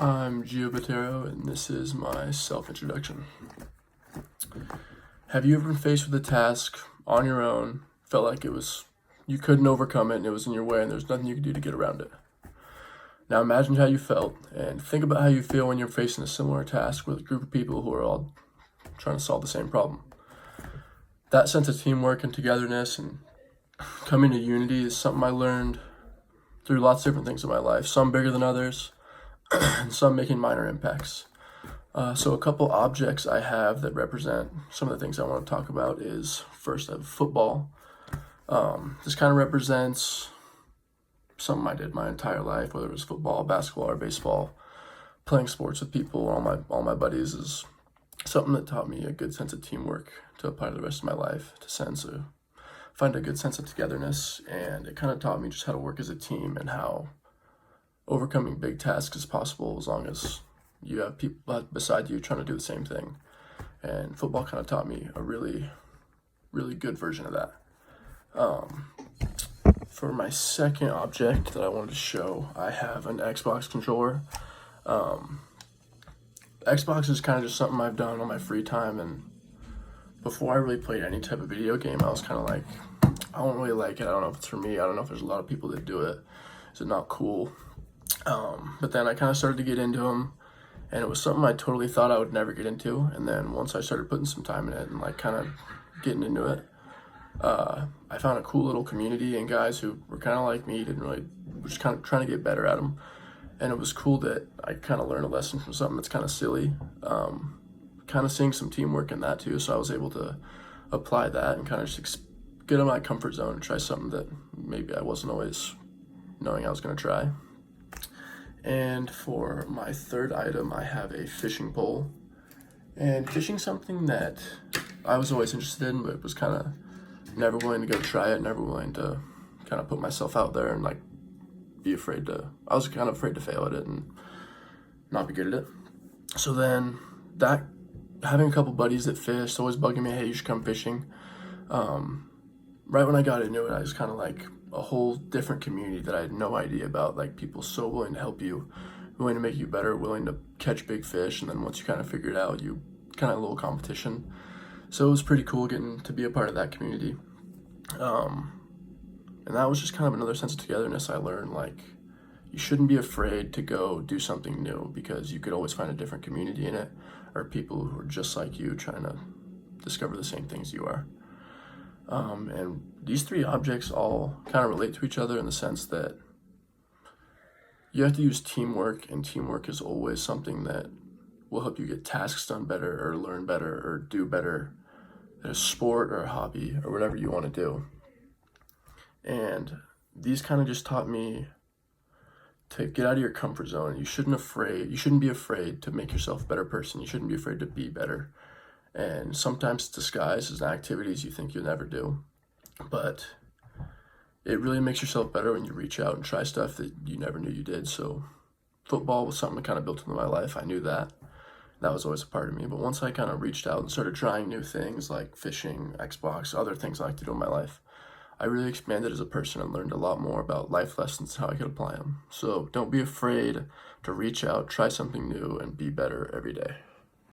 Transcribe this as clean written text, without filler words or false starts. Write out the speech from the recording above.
I'm Giovanni Bottero, and this is my self-introduction. Have you ever been faced with a task on your own, felt like you couldn't overcome it and it was in your way and there's nothing you could do to get around it? Now imagine how you felt and think about how you feel when you're facing a similar task with a group of people who are all trying to solve the same problem. That sense of teamwork and togetherness and coming to unity is something I learned through lots of different things in my life, some bigger than others, and some making minor impacts. So a couple objects I have that represent some of the things I want to talk about is, first I have football. This kind of represents something I did my entire life, whether it was football, basketball, or baseball. Playing sports with people, all my buddies, is something that taught me a good sense of teamwork to apply to the rest of my life, find a good sense of togetherness, and it kind of taught me just how to work as a team and how overcoming big tasks is possible as long as you have people beside you trying to do the same thing. And football kind of taught me a really, really good version of that. For my second object that I wanted to show, I have an Xbox controller. Xbox is kind of just something I've done on my free time, and before I really played any type of video game, I was kind of like, I don't really like it. I don't know if it's for me. I don't know if there's a lot of people that do it. Is it not cool? But then I kind of started to get into them, and it was something I totally thought I would never get into. And then once I started putting some time in it and kind of getting into it, I found a cool little community and guys who were kind of like me, were just kind of trying to get better at them. And it was cool that I kind of learned a lesson from something that's kind of silly, kind of seeing some teamwork in that too. So I was able to apply that and kind of just get out of my comfort zone and try something that maybe I wasn't always knowing I was going to try. And for my third item, I have a fishing pole. And fishing's something that I was always interested in, but was kind of never willing to go try it, never willing to kind of put myself out there and I was kind of afraid to fail at it and not be good at it. So then having a couple buddies that fished, always bugging me, hey, you should come fishing. Right when I got into it, I was kind of like a whole different community that I had no idea about, like people so willing to help you, willing to make you better, willing to catch big fish, and then once you kind of figure it out, you kind of a little competition. So it was pretty cool getting to be a part of that community. And that was just kind of another sense of togetherness I learned, like you shouldn't be afraid to go do something new because you could always find a different community in it, or people who are just like you trying to discover the same things you are. And these three objects all kind of relate to each other in the sense that you have to use teamwork, and teamwork is always something that will help you get tasks done better or learn better or do better at a sport or a hobby or whatever you want to do. And these kind of just taught me to get out of your comfort zone. You shouldn't be afraid to make yourself a better person. You shouldn't be afraid to be better. And sometimes it's disguised as activities you think you'll never do. But it really makes yourself better when you reach out and try stuff that you never knew you did. So football was something that kind of built into my life. I knew that. That was always a part of me. But once I kind of reached out and started trying new things like fishing, Xbox, other things I like to do in my life, I really expanded as a person and learned a lot more about life lessons and how I could apply them. So don't be afraid to reach out, try something new, and be better every day.